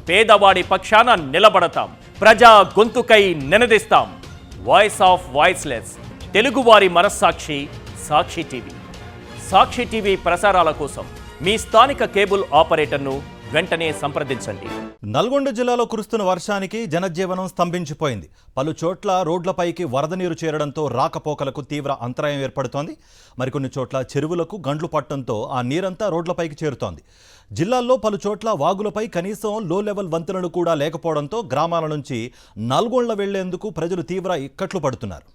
పేదవాడి పక్షాన నిలబడతాం, ప్రజా గొంతుకై నినదిస్తాం. వాయిస్ ఆఫ్ వాయిస్లెస్, తెలుగువారి మనస్సాక్షి సాక్షి టీవీ. సాక్షి టీవీ ప్రసారాల కోసం మీ స్థానిక కేబుల్ ఆపరేటర్ను వెంటనే సంప్రదించండి. నల్గొండ జిల్లాలో కురుస్తున్న వర్షానికి జనజీవనం స్తంభించిపోయింది. పలు చోట్ల రోడ్లపైకి వరద నీరు చేరడంతో రాకపోకలకు తీవ్ర అంతరాయం ఏర్పడుతోంది. మరికొన్ని చోట్ల చెరువులకు గండ్లు పట్టడంతో ఆ నీరంతా రోడ్లపైకి చేరుతోంది. జిల్లాల్లో పలు చోట్ల వాగులపై కనీసం లో లెవెల్ వంతెనలు కూడా లేకపోవడంతో గ్రామాల నుంచి నల్గొండ వెళ్లేందుకు ప్రజలు తీవ్ర ఇక్కట్లు పడుతున్నారు.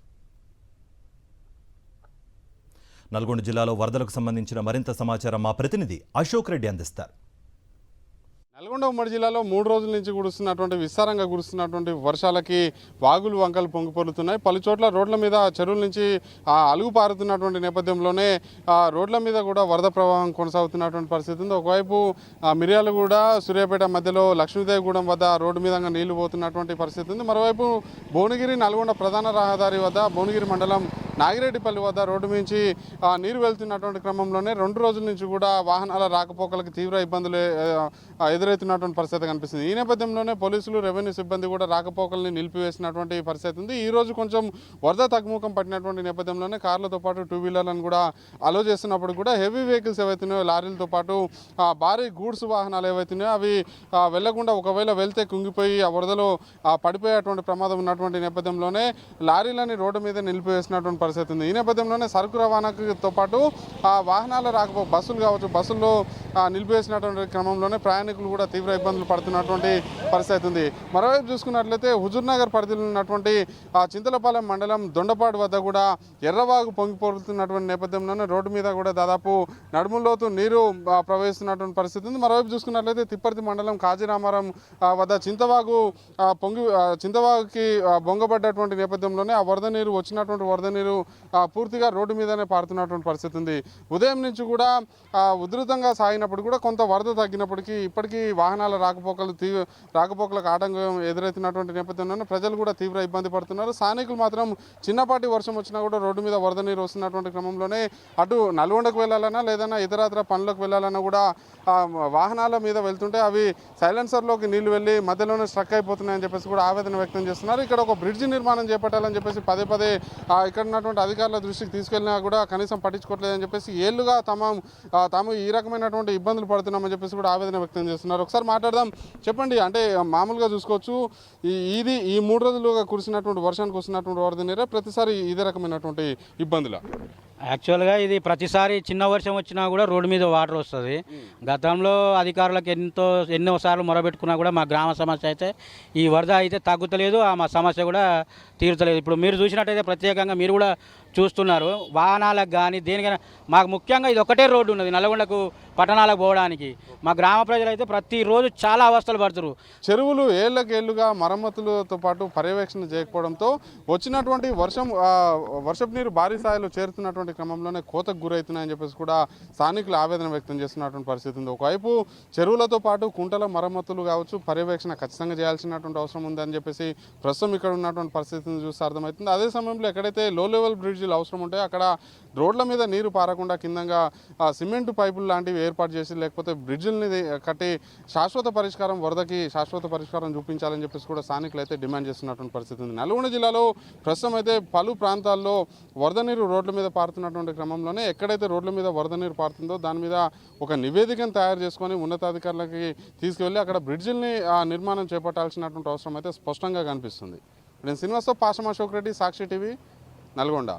నల్గొండ జిల్లాలో వరదలకు సంబంధించిన మరింత సమాచారం మా ప్రతినిధి అశోక్ రెడ్డి అందిస్తారు. నల్గొండ ఉమ్మడి జిల్లాలో 3 రోజుల నుంచి కురుస్తున్నటువంటి విస్తారంగా కురుస్తున్నటువంటి వర్షాలకి వాగులు వంకలు పొంగిపొరుతున్నాయి. పలు చోట్ల రోడ్ల మీద చెరువుల నుంచి అలుగు పారుతున్నటువంటి నేపథ్యంలోనే రోడ్ల మీద కూడా వరద ప్రవాహం కొనసాగుతున్నటువంటి పరిస్థితి ఉంది. ఒకవైపు మిర్యాలగూడ సూర్యాపేట మధ్యలో లక్ష్మీదేవిగూడెం వద్ద రోడ్డు మీద నీళ్లు పోతున్నటువంటి పరిస్థితి ఉంది. మరోవైపు భువనగిరి నల్గొండ ప్రధాన రహదారి వద్ద భువనగిరి మండలం నాగిరెడ్డిపల్లి వద్ద రోడ్డు నుంచి నీరు వెళ్తున్నటువంటి క్రమంలోనే 2 రోజుల నుంచి కూడా వాహనాల రాకపోకలకు తీవ్ర ఇబ్బందులు ఎదురవుతున్నటువంటి పరిస్థితి కనిపిస్తుంది. ఈ నేపథ్యంలోనే పోలీసులు, రెవెన్యూ సిబ్బంది కూడా రాకపోకల్ని నిలిపివేసినటువంటి పరిస్థితి ఉంది. ఈ రోజు కొంచెం వరద తగ్గుముఖం పట్టినటువంటి నేపథ్యంలోనే కార్లతో పాటు 2 వీలర్లను కూడా అలో చేస్తున్నప్పుడు కూడా హెవీ వెహికల్స్ ఏవైతున్నాయో లారీలతో పాటు భారీ గూడ్స్ వాహనాలు ఏవైతున్నాయో అవి వెళ్లకుండా, ఒకవేళ వెళ్తే కుంగిపోయి ఆ వరదలో పడిపోయేటువంటి ప్రమాదం ఉన్నటువంటి నేపథ్యంలోనే లారీలని రోడ్డు మీద నిలిపివేసినటువంటి పరిస్థితి ఉంది. ఈ నేపథ్యంలోనే సరుకు రవాణాతో పాటు వాహనాల బస్సులు కావచ్చు, బస్సుల్లో నిలిపివేసినటువంటి క్రమంలోనే ప్రయాణికులు కూడా తీవ్ర ఇబ్బందులు పడుతున్నటువంటి పరిస్థితి ఉంది. మరోవైపు చూసుకున్నట్లయితే హుజూర్నగర్ పరిధిలో ఉన్నటువంటి చింతలపాలెం మండలం దొండపాడు వద్ద కూడా ఎర్రవాగు పొంగిపోతున్నటువంటి నేపథ్యంలోనే రోడ్డు మీద కూడా దాదాపు నడుములోతు నీరు ప్రవహిస్తున్నటువంటి పరిస్థితి ఉంది. మరోవైపు చూసుకున్నట్లయితే తిప్పర్తి మండలం కాజీరామారం వద్ద చింతవాగుకి బొంగబడ్డటువంటి నేపథ్యంలోనే ఆ వరద నీరు వచ్చినటువంటి వరద నీరు పూర్తిగా రోడ్డు మీదనే పారుతున్నటువంటి పరిస్థితి ఉంది. ఉదయం నుంచి కూడా ఉధృతంగా సాగినప్పుడు కూడా కొంత వరద తగ్గినప్పటికీ ఇప్పటికీ వాహనాల రాకపోకలకు ఆటంకం ఎదురవుతున్నటువంటి నేపథ్యంలోనే ప్రజలు కూడా తీవ్ర ఇబ్బంది పడుతున్నారు. స్థానికులు మాత్రం చిన్నపాటి వర్షం వచ్చినా కూడా రోడ్డు మీద వరద నీరు వస్తున్నటువంటి క్రమంలోనే అటు నల్గొండకు వెళ్ళాలన్నా లేదన్నా ఇతరత్ర పనులకు వెళ్ళాలన్నా కూడా వాహనాల మీద వెళ్తుంటే అవి సైలెన్సర్లోకి నీళ్లు వెళ్ళి మధ్యలోనే స్ట్రక్ అయిపోతున్నాయని చెప్పేసి కూడా ఆవేదన వ్యక్తం చేస్తున్నారు. ఇక్కడ ఒక బ్రిడ్జి నిర్మాణం చేపట్టాలని చెప్పేసి పదే ఇక్కడ ఉన్నటువంటి అధికారుల దృష్టికి తీసుకెళ్ళినా కూడా కనీసం పట్టించుకోవట్లేదని చెప్పేసి ఏళ్లుగా తాము ఈ రకమైనటువంటి ఇబ్బందులు పడుతున్నామని చెప్పేసి కూడా ఆవేదన వ్యక్తం చేస్తున్నారు. ఒకసారి మాట్లాడదాం. చెప్పండి, అంటే మామూలుగా చూసుకోవచ్చు ఈ 3 రోజులుగా కురిసినటువంటి వర్షానికి వస్తున్నటువంటి వరద నీరే ప్రతిసారి ఇదే రకమైనటువంటి ఇబ్బందులు? యాక్చువల్గా ఇది ప్రతిసారి చిన్న వర్షం వచ్చినా కూడా రోడ్డు మీద వాటర్ వస్తుంది. గతంలో అధికారులకు ఎన్నోసార్లు మొరబెట్టుకున్నా కూడా మా గ్రామ సమస్య అయితే ఈ వరద అయితే తగ్గుతలేదు, మా సమస్య కూడా తీరుతలేదు. ఇప్పుడు మీరు చూసినట్టయితే ప్రత్యేకంగా మీరు కూడా చూస్తున్నారు, వాహనాలకు కానీ దేనికైనా మాకు ముఖ్యంగా ఇది ఒకటే రోడ్డు ఉన్నది నల్గొండకు పట్టణాలకు పోవడానికి. మా గ్రామ ప్రజలైతే ప్రతిరోజు చాలా అవస్థలు పడుతున్నారు. చెరువులు ఏళ్లకేళ్లుగా మరమ్మతులతో పాటు పర్యవేక్షణ చేయకపోవడంతో వచ్చినటువంటి వర్షపు నీరు భారీ స్థాయిలో చేరుతున్నటువంటి క్రమంలోనే కోతకు గురవుతున్నాయని చెప్పేసి కూడా స్థానికులు ఆవేదన వ్యక్తం చేస్తున్నటువంటి పరిస్థితి ఉంది. ఒకవైపు చెరువులతో పాటు కుంటల మరమ్మతులు కావచ్చు, పర్యవేక్షణ ఖచ్చితంగా చేయాల్సినటువంటి అవసరం ఉందని చెప్పేసి ప్రస్తుతం ఇక్కడ ఉన్నటువంటి పరిస్థితిని చూస్తే అర్థమవుతుంది. అదే సమయంలో ఎక్కడైతే లో లెవెల్ బ్రిడ్జిలు అవసరం ఉంటాయో అక్కడ రోడ్ల మీద నీరు పారకుండా కిందంగా సిమెంట్ పైపులు లాంటివి ఏర్పాటు చేసి లేకపోతే బ్రిడ్జిల్ని కట్టి వరదకి శాశ్వత పరిష్కారం చూపించాలని చెప్పేసి కూడా స్థానికులు అయితే డిమాండ్ చేస్తున్నటువంటి పరిస్థితి ఉంది. నల్గొండ జిల్లాలో ప్రస్తుతం అయితే పలు ప్రాంతాల్లో వరద నీరు రోడ్ల మీద పారుతున్నటువంటి క్రమంలోనే ఎక్కడైతే రోడ్ల మీద వరద నీరు పారుతుందో దాని మీద ఒక నివేదికను తయారు చేసుకొని ఉన్నతాధికారులకి తీసుకువెళ్ళి అక్కడ బ్రిడ్జిల్ని నిర్మాణం చేపట్టాల్సినటువంటి అవసరం అయితే స్పష్టంగా కనిపిస్తుంది. నేను శ్రీనివాసరావు, పాషం అశోక్ రెడ్డి, సాక్షి టీవీ, నల్గొండ.